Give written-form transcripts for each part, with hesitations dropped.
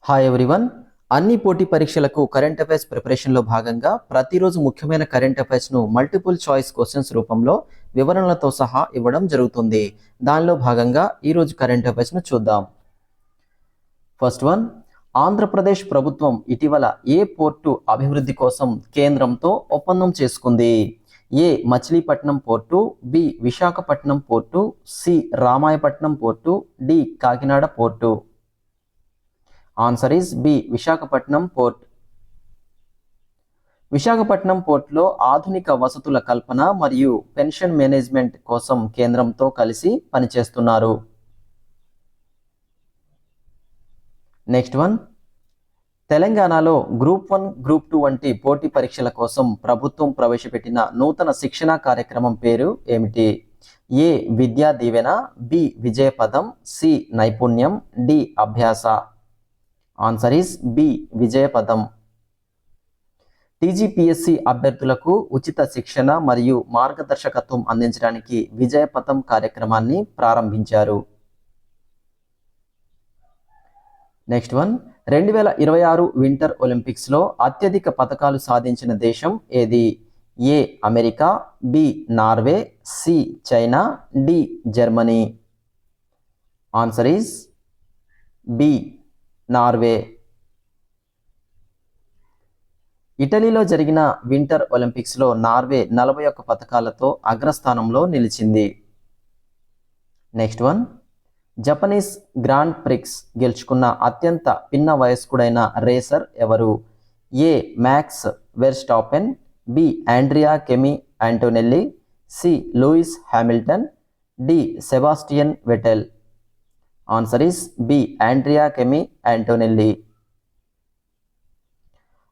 Hi everyone. అన్ని పోటీ పరీక్షలకు కరెంట్ అఫైర్స్ ప్రిపరేషన్లో భాగంగా ప్రతిరోజు ముఖ్యమైన కరెంట్ అఫైర్స్ను మల్టిపుల్ చాయిస్ క్వశ్చన్స్ రూపంలో వివరణలతో సహా ఇవ్వడం జరుగుతుంది. దానిలో భాగంగా ఈరోజు కరెంట్ అఫైర్స్ను చూద్దాం. ఫస్ట్ వన్, ఆంధ్రప్రదేశ్ ప్రభుత్వం ఇటీవల ఏ పోర్టు అభివృద్ధి కోసం కేంద్రంతో ఒప్పందం చేసుకుంది? A Machilipatnam port, B Visakhapatnam port, C Ramayapatnam port, D Kakinada port. Answer is B Visakhapatnam port. Visakhapatnam పోర్టులో ఆధునిక వసతుల కల్పన మరియు పెన్షన్ మేనేజ్మెంట్ కోసం కేంద్రంతో కలిసి పనిచేస్తున్నారు. నెక్స్ట్ వన్, తెలంగాణలో గ్రూప్ 1, గ్రూప్ 2 వంటి పోటీ పరీక్షల కోసం ప్రభుత్వం ప్రవేశపెట్టిన నూతన శిక్షణా కార్యక్రమం పేరు ఏమిటి? A Vidya Deevena, B Vijayapadam, C Naipunyam, D Abhyasa. Answer is B Vijayapadam. TGPSC అభ్యర్థులకు ఉచిత శిక్షణ మరియు మార్గదర్శకత్వం అందించడానికి విజయపథం కార్యక్రమాన్ని ప్రారంభించారు. నెక్స్ట్ వన్, 2026 వింటర్ ఒలింపిక్స్లో అత్యధిక పతకాలు సాధించిన దేశం ఏది? A America, B Norway, C China, D Germany. Answer is B Norway. ఇటలీలో జరిగిన వింటర్ ఒలింపిక్స్లో నార్వే 41 పతకాలతో అగ్రస్థానంలో నిలిచింది. Next one, Japanese Grand Prix గెలుచుకున్న అత్యంత పిన్న వయస్కుడైన రేసర్ ఎవరు? A Max Verstappen, B Andrea Kimi Antonelli, C Lewis Hamilton, D Sebastian Vettel. Answer is B Andrea Kimi Antonelli.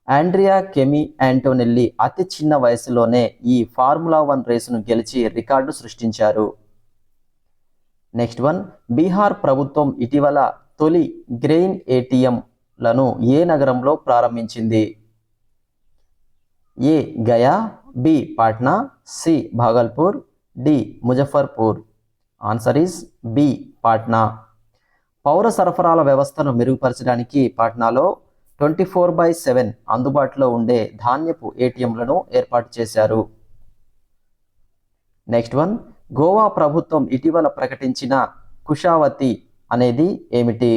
Andrea Kimi Antonelli అతి చిన్న వయసులోనే ఈ ఫార్ములా 1 రేసును గెలిచి రికార్డు సృష్టించారు. నెక్స్ట్ వన్, బీహార్ ప్రభుత్వం ఇటీవల తొలి గ్రెయిన్ ఏటీఎంలను ఏ నగరంలో ప్రారంభించింది? A Gaya, B Patna, C Bhagalpur, D Muzaffarpur. Answer is B Patna. పౌర సరఫరాల వ్యవస్థను మెరుగుపరచడానికి పాట్నాలో 24/7 అందుబాటులో ఉండే ధాన్యపు ఏటీఎంలను ఏర్పాటు చేశారు. నెక్స్ట్ వన్, గోవా ప్రభుత్వం ఇటీవల ప్రకటించిన కుషావతి అనేది ఏమిటి?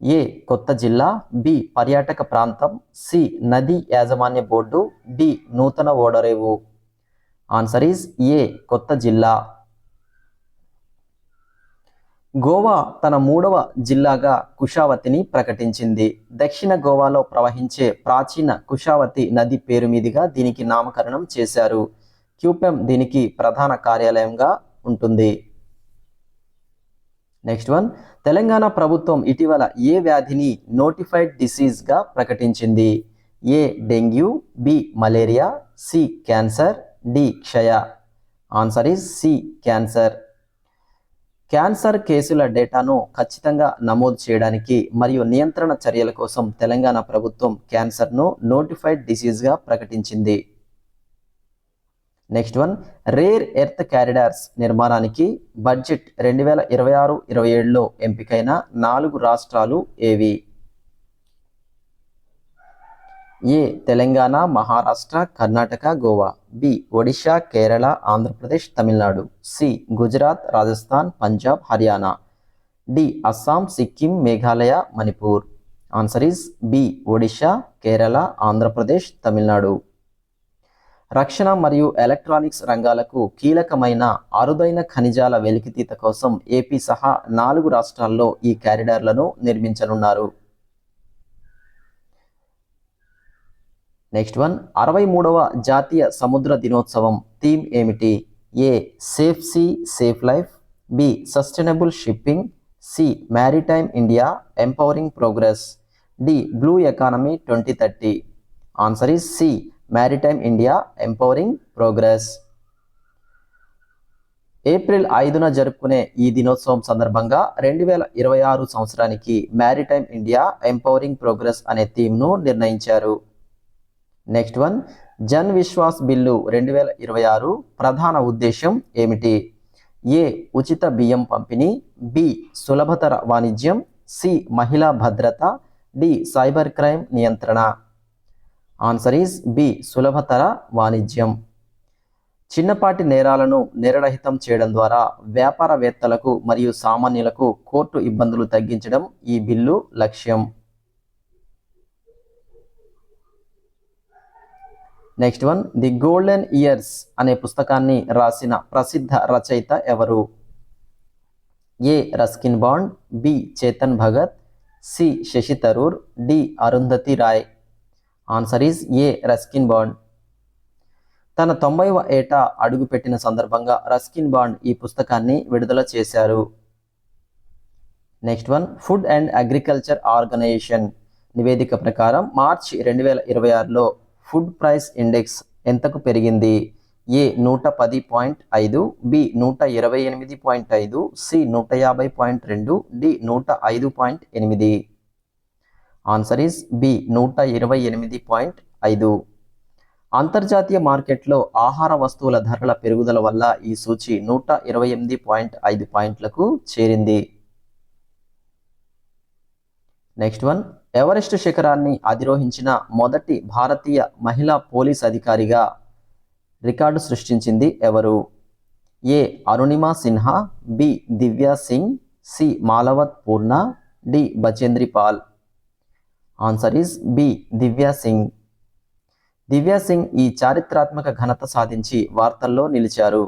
ఏ కొత్త జిల్లా, బి పర్యాటక ప్రాంతం, సి నదీ యాజమాన్య బోర్డు, డి నూతన ఓడరేవు. ఆన్సర్ ఈస్ ఏ కొత్త జిల్లా. గోవా తన 3వ జిల్లాగా కుషావతిని ప్రకటించింది. దక్షిణ గోవాలో ప్రవహించే ప్రాచీన కుషావతి నది పేరు మీదుగా దీనికి నామకరణం చేశారు. క్యూపెమ్ దీనికి ప్రధాన కార్యాలయంగా ఉంటుంది. నెక్స్ట్ వన్, తెలంగాణ ప్రభుత్వం ఇటీవల ఏ వ్యాధిని నోటిఫైడ్ డిసీజ్గా ప్రకటించింది? A dengue, B malaria, C cancer, D క్షయ. Answer is C cancer. Cancer కేసుల డేటాను ఖచ్చితంగా నమోదు చేయడానికి మరియు నియంత్రణ చర్యల కోసం తెలంగాణ ప్రభుత్వం క్యాన్సర్ను నోటిఫైడ్ డిసీజ్గా ప్రకటించింది. Next one, rare earth corridors నిర్మాణానికి బడ్జెట్ 2026-27లో ఎంపికైన 4 రాష్ట్రాలు ఏవి? ఏ Telangana, Maharashtra, Karnataka, Goa, B Odisha, Kerala, Andhra Pradesh, Tamil Nadu, C Gujarat, Rajasthan, Punjab, Haryana, D Assam, Sikkim, Meghalaya, Manipur. Answer is B Odisha, Kerala, Andhra Pradesh, Tamil Nadu. రక్షణ మరియు ఎలక్ట్రానిక్స్ రంగాలకు కీలకమైన అరుదైన ఖనిజాల వెలికితీత కోసం ఏపీ సహా 4 రాష్ట్రాల్లో ఈ కారిడార్లను నిర్మించనున్నారు. నెక్స్ట్ వన్, 63వ జాతీయ సముద్ర దినోత్సవం థీమ్ ఏమిటి? A safe sea safe life, B sustainable shipping, C maritime India empowering progress, D blue economy 2030. Answer is C maritime India empowering progress. April 5న జరుపుకునే ఈ దినోత్సవం సందర్భంగా 2026 సంవత్సరానికి మ్యారిటైమ్ ఇండియా ఎంపవరింగ్ ప్రోగ్రెస్ అనే థీమ్ను నిర్ణయించారు. Next one, Jan Vishwas bill 2026 ప్రధాన ఉద్దేశం ఏమిటి? ఏ ఉచిత బియ్యం పంపిణీ, బి సులభతర వాణిజ్యం, సి మహిళా భద్రత, డి సైబర్ క్రైమ్ నియంత్రణ. ఆన్సర్ ఈస్ బి సులభతర వాణిజ్యం. చిన్నపాటి నేరాలను నేరరహితం చేయడం ద్వారా వ్యాపారవేత్తలకు మరియు సామాన్యులకు కోర్టు ఇబ్బందులు తగ్గించడం ఈ బిల్లు లక్ష్యం. Next one, the golden years అనే పుస్తకాన్ని రాసిన ప్రసిద్ధ రచయిత ఎవరు? A Ruskin Bond, B Chetan Bhagat, C Shashi Tharoor, D Arundhati Roy. Answer is A Ruskin Bond. తన 90వ ఏట అడుగుపెట్టిన సందర్భంగా రస్కిన్ బాండ్ ఈ పుస్తకాన్ని విడుదల చేశారు. Next one, food and agriculture organisation నివేదిక ప్రకారం మార్చి 2026లో ఫుడ్ ప్రైస్ ఇండెక్స్ ఎంతకు పెరిగింది? A 110.5, B 128.5, C 150.2, D 105.8. Answer is B 128.5. అంతర్జాతీయ మార్కెట్లో ఆహార వస్తువుల ధరల పెరుగుదల వల్ల ఈ సూచి 128.5 పాయింట్లకు చేరింది. నెక్స్ట్ వన్, ఎవరెస్ట్ శిఖరాన్ని అధిరోహించిన మొదటి భారతీయ మహిళా పోలీస్ అధికారిగా రికార్డు సృష్టించింది ఎవరు? A Arunima Sinha, B Divya Singh, C Malavath Purna, D Bachendri Pal. Answer is B Divya Singh. Divya Singh ఈ చారిత్రాత్మక ఘనత సాధించి వార్తల్లో నిలిచారు.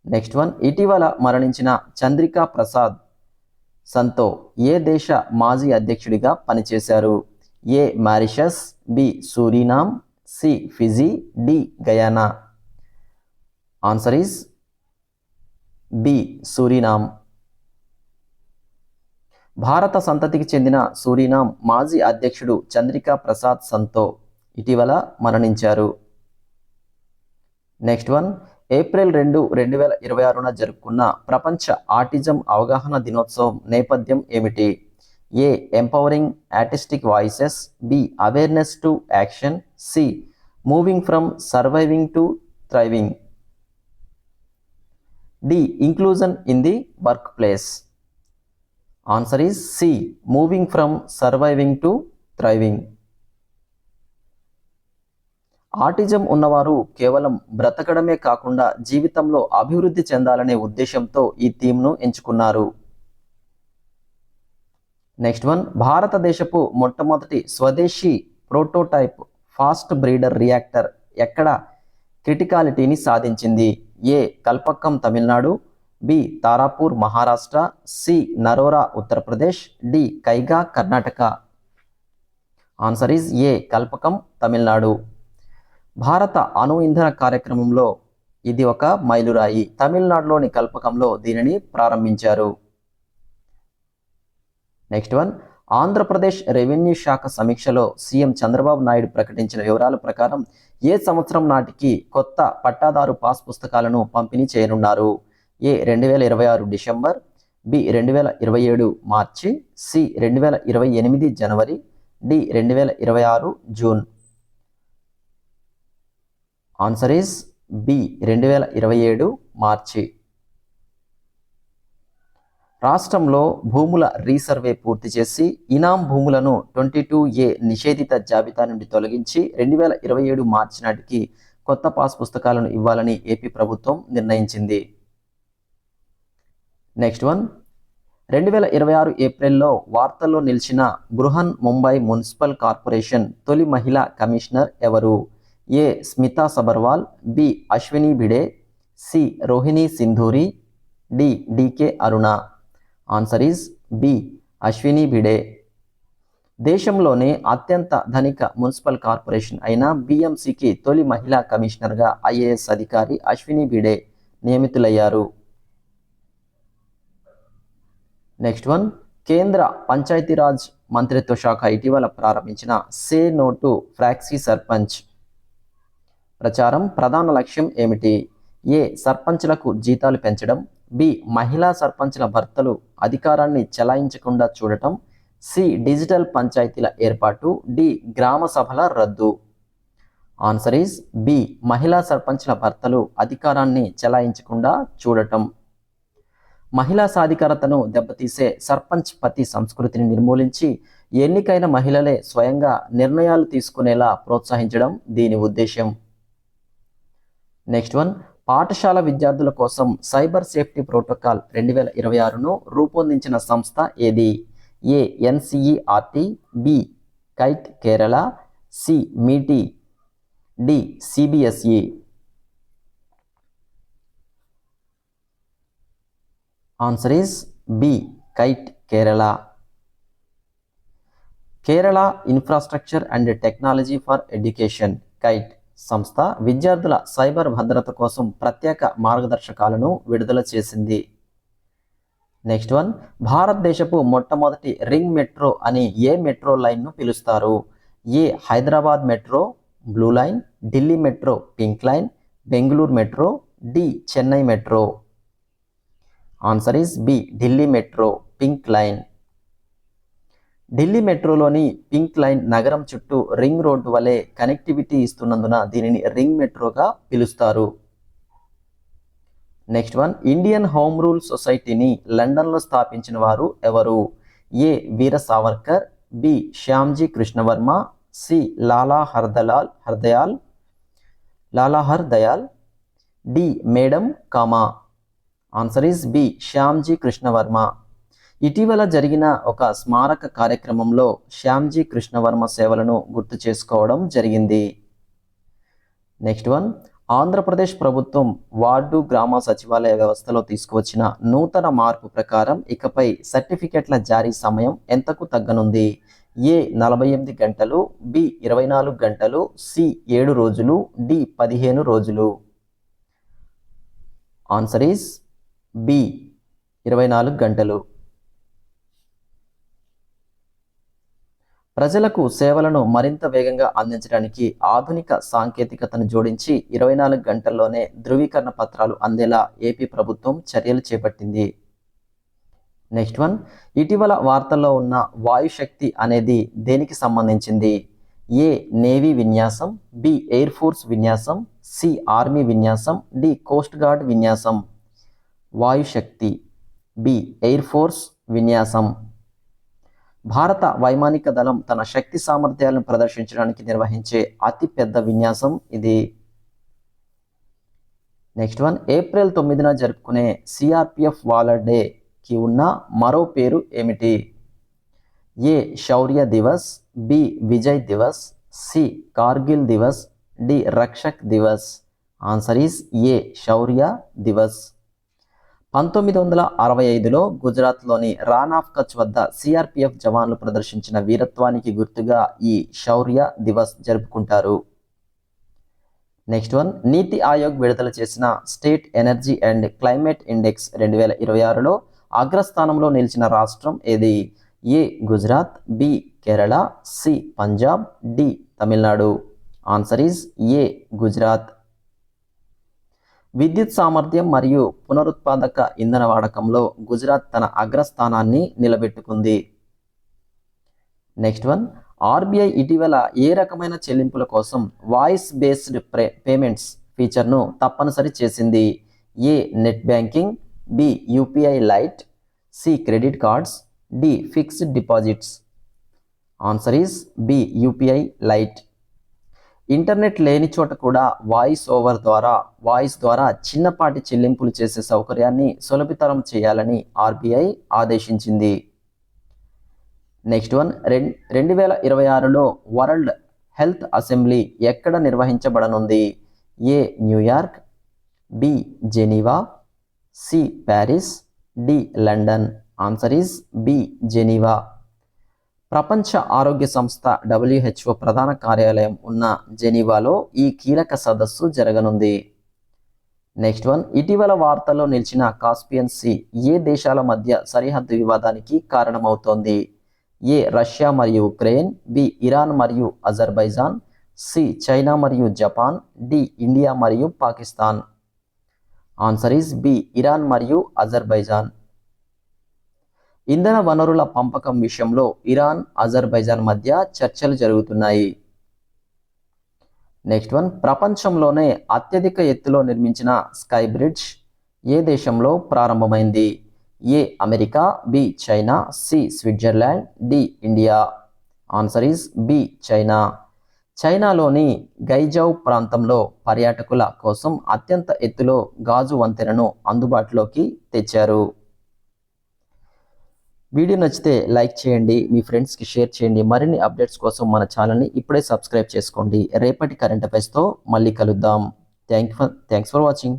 నెక్స్ట్ వన్, ఇటీవల మరణించిన చంద్రికా ప్రసాద్ సంతో ఏ దేశ మాజీ అధ్యక్షుడిగా పనిచేశారు? A Mauritius, B Suriname, C Fiji, D Guyana. Answer is B Suriname. భారత సంతతికి చెందిన సూరినామ్ మాజీ అధ్యక్షుడు చంద్రికా ప్రసాద్ సంతో ఇటీవల మరణించారు. నెక్స్ట్ వన్, ఏప్రిల్ 2, 2026న జరుపుకున్న ప్రపంచ ఆటిజం అవగాహన దినోత్సవం నేపథ్యం ఏమిటి? A empowering artistic voices, B awareness to action, C moving from surviving to thriving, D inclusion in the workplace. Answer is C moving from surviving to thriving. Autism ఉన్నవారు కేవలం బ్రతకడమే కాకుండా జీవితంలో అభివృద్ధి చెందాలనే ఉద్దేశంతో ఈ థీమ్ను ఎంచుకున్నారు. నెక్స్ట్ వన్, భారతదేశపు మొట్టమొదటి స్వదేశీ ప్రోటోటైప్ ఫాస్ట్ బ్రీడర్ రియాక్టర్ ఎక్కడ క్రిటికాలిటీని సాధించింది? ఏ Kalpakkam Tamil Nadu, B Tarapur Maharashtra, C Narora Uttar Pradesh, D Kaiga Karnataka. Answer is ఏ కల్పకం తమిళనాడు. భారత అణు ఇంధన కార్యక్రమంలో ఇది ఒక మైలురాయి. తమిళనాడులోని కల్పకంలో దీనిని ప్రారంభించారు. నెక్స్ట్ వన్, ఆంధ్రప్రదేశ్ రెవెన్యూ శాఖ సమీక్షలో సీఎం చంద్రబాబు నాయుడు ప్రకటించిన వివరాల ప్రకారం ఏ సంవత్సరం నాటికి కొత్త పట్టాదారు పాస్ పుస్తకాలను పంపిణీ చేయనున్నారు? A 2026 December, B 2027 March, C 2028 జనవరి, D 2026 June. Answer is B 2027 March. రాష్ట్రంలో భూముల రీసర్వే పూర్తి చేసి ఇనాం భూములను 22A నిషేధిత జాబితా నుండి తొలగించి 2027 మార్చి నాటికి కొత్త పాస్ పుస్తకాలను ఇవ్వాలని ఏపీ ప్రభుత్వం నిర్ణయించింది. నెక్స్ట్ వన్, 2026 ఏప్రిల్లో వార్తల్లో నిలిచిన బృహన్ ముంబై మున్సిపల్ కార్పొరేషన్ తొలి మహిళా కమిషనర్ ఎవరు? A Smita Sabharwal, B Ashwini Bhide, C Rohini Sindhuri, D DK Aruna. Answer is B Ashwini Bhide. దేశంలోనే అత్యంత ధనిక మున్సిపల్ కార్పొరేషన్ అయిన బిఎంసికి తొలి మహిళా కమిషనర్గా ఐఏఎస్ అధికారి అశ్విని భిడే నియమితులయ్యారు. నెక్స్ట్ వన్, కేంద్ర పంచాయతీరాజ్ మంత్రిత్వ శాఖ ఇటీవల ప్రారంభించిన say no to proxy sarpanch ప్రచారం ప్రధాన లక్ష్యం ఏమిటి? ఏ సర్పంచ్లకు జీతాలు పెంచడం, బి మహిళా సర్పంచ్ల భర్తలు అధికారాన్ని చెలాయించకుండా చూడటం, సి డిజిటల్ పంచాయతీల ఏర్పాటు, డి గ్రామ సభల రద్దు. ఆన్సర్ ఈస్ బి మహిళా సర్పంచ్ల భర్తలు అధికారాన్ని చెలాయించకుండా చూడటం. మహిళా సాధికారతను దెబ్బతీసే సర్పంచ్ పతి సంస్కృతిని నిర్మూలించి ఎన్నికైన మహిళలే స్వయంగా నిర్ణయాలు తీసుకునేలా ప్రోత్సహించడం దీని ఉద్దేశం. నెక్స్ట్ వన్, పాఠశాల విద్యార్థుల కోసం సైబర్ సేఫ్టీ ప్రోటోకాల్ 2026ను రూపొందించిన సంస్థ ఏది? A NCERT, B KITE Kerala, C MeitY, D CBSE. Answer is B KITE Kerala. Kerala infrastructure and technology for education KITE సంస్థ విద్యార్థుల సైబర్ భద్రత కోసం ప్రత్యేక మార్గదర్శకాలను విడుదల చేసింది. నెక్స్ట్ వన్, భారతదేశపు మొట్టమొదటి రింగ్ మెట్రో అని ఏ మెట్రో లైన్ను పిలుస్తారు? A Hyderabad metro blue line, Delhi metro pink line, Bengaluru metro, D Chennai metro. Answer is B Delhi metro pink line. Delhi మెట్రోలోని పింక్ లైన్ నగరం చుట్టూ రింగ్ రోడ్డు వలె కనెక్టివిటీ ఇస్తున్నందున దీనిని రింగ్ మెట్రోగా పిలుస్తారు. Next one, Indian home rule సొసైటీని లండన్లో స్థాపించిన వారు ఎవరు? A Veer Savarkar, B Shyamji Krishnavarma, C Lala Hardayal, D madam Cama. Answer is B Shyamji Krishnavarma. ఇటీవల జరిగిన ఒక స్మారక కార్యక్రమంలో శ్యామ్జీ కృష్ణవర్మ సేవలను గుర్తు చేసుకోవడం జరిగింది. నెక్స్ట్ వన్, ఆంధ్రప్రదేశ్ ప్రభుత్వం వార్డు గ్రామ సచివాలయ వ్యవస్థలో తీసుకువచ్చిన నూతన మార్పు ప్రకారం ఇకపై సర్టిఫికెట్ల జారీ సమయం ఎంతకు తగ్గనుంది? ఏ 48 గంటలు, బి 24 గంటలు, సి 7 రోజులు, డి 15 రోజులు. ఆన్సర్ ఈస్ బి 24 గంటలు. ప్రజలకు సేవలను మరింత వేగంగా అందించడానికి ఆధునిక సాంకేతికతను జోడించి 24 గంటల్లోనే ధృవీకరణ పత్రాలు అందేలా ఏపీ ప్రభుత్వం చర్యలు చేపట్టింది. నెక్స్ట్ వన్, ఇటీవల వార్తల్లో ఉన్న వాయుశక్తి అనేది దేనికి సంబంధించింది? ఏ నేవీ విన్యాసం, బి ఎయిర్ ఫోర్స్ విన్యాసం, సి ఆర్మీ విన్యాసం, డి కోస్ట్ గార్డ్ విన్యాసం. వాయుశక్తి బి ఎయిర్ ఫోర్స్ విన్యాసం. భారత వైమానిక దళం తన శక్తి సామర్థ్యాలను ప్రదర్శించడానికి నిర్వహించే అతి పెద్ద విన్యాసం ఇది. నెక్స్ట్ వన్, ఏప్రిల్ 9న జరుపుకునే సిఆర్పిఎఫ్ వాలర్ డేకి ఉన్న మరో పేరు ఏమిటి? A Shaurya Diwas, B Vijay Diwas, C Kargil Diwas, D Rakshak Diwas. Answer is A Shaurya Diwas. 1965లో గుజరాత్లోని రాన్ ఆఫ్ కచ్ వద్ద సిఆర్పిఎఫ్ జవాన్లు ప్రదర్శించిన వీరత్వానికి గుర్తుగా ఈ శౌర్య దివస్ జరుపుకుంటారు. నెక్స్ట్ వన్, నీతి ఆయోగ్ విడుదల చేసిన state energy and climate index 2026లో అగ్రస్థానంలో నిలిచిన రాష్ట్రం ఏది? A Gujarat, B Kerala, C Punjab, D Tamil Nadu. Answer is A Gujarat. విద్యుత్ సామర్థ్యం మరియు పునరుత్పాదక ఇంధన వాడకంలో గుజరాత్ తన అగ్రస్థానాన్ని నిలబెట్టుకుంది. నెక్స్ట్ వన్, ఆర్బీఐ ఇటీవల ఏ రకమైన చెల్లింపుల కోసం వాయిస్ బేస్డ్ పేమెంట్స్ ఫీచర్ను తప్పనిసరి చేసింది? A net banking, B UPI lite, C credit cards, D fixed deposits. Answer is B UPI lite. Internet లేని చోట కూడా వాయిస్ ద్వారా చిన్నపాటి చెల్లింపులు చేసే సౌకర్యాన్ని సులభతరం చేయాలని ఆర్బీఐ ఆదేశించింది. నెక్స్ట్ వన్, 2026లో వరల్డ్ హెల్త్ అసెంబ్లీ ఎక్కడ నిర్వహించబడనుంది? A New York, B Geneva, C Paris, D London. Answer is B Geneva. ప్రపంచ ఆరోగ్య సంస్థ WHO ప్రధాన కార్యాలయం ఉన్న జెనీవాలో ఈ కీలక సదస్సు జరగనుంది. నెక్స్ట్ వన్, ఇటీవల వార్తల్లో నిలిచిన కాస్పియన్ సీ ఏ దేశాల మధ్య సరిహద్దు వివాదానికి కారణమవుతోంది? ఏ రష్యా మరియు ఉక్రెయిన్, బి ఇరాన్ మరియు అజర్బైజాన్, సి చైనా మరియు జపాన్, డి ఇండియా మరియు Pakistan. Answer is B Iran మరియు అజర్బైజాన్. ఇంధన వనరుల పంపకం విషయంలో ఇరాన్, అజర్బైజాన్ మధ్య చర్చలు జరుగుతున్నాయి. నెక్స్ట్ వన్, ప్రపంచంలోనే అత్యధిక ఎత్తులో నిర్మించిన స్కై బ్రిడ్జ్ ఏ దేశంలో ప్రారంభమైంది? A America, B China, C Switzerland, D India. Answer is B China. చైనాలోని గైజౌ ప్రాంతంలో పర్యాటకుల కోసం అత్యంత ఎత్తులో గాజు వంతెనను అందుబాటులోకి తెచ్చారు. వీడియో నచ్చితే లైక్ చేయండి, మీ ఫ్రెండ్స్కి షేర్ చేయండి. మరిన్ని అప్డేట్స్ కోసం మన ఛానల్ని ఇప్పుడే సబ్స్క్రైబ్ చేసుకోండి. రేపటి కరెంట్ అఫైర్స్తో మళ్ళీ కలుద్దాం. Thanks for watching.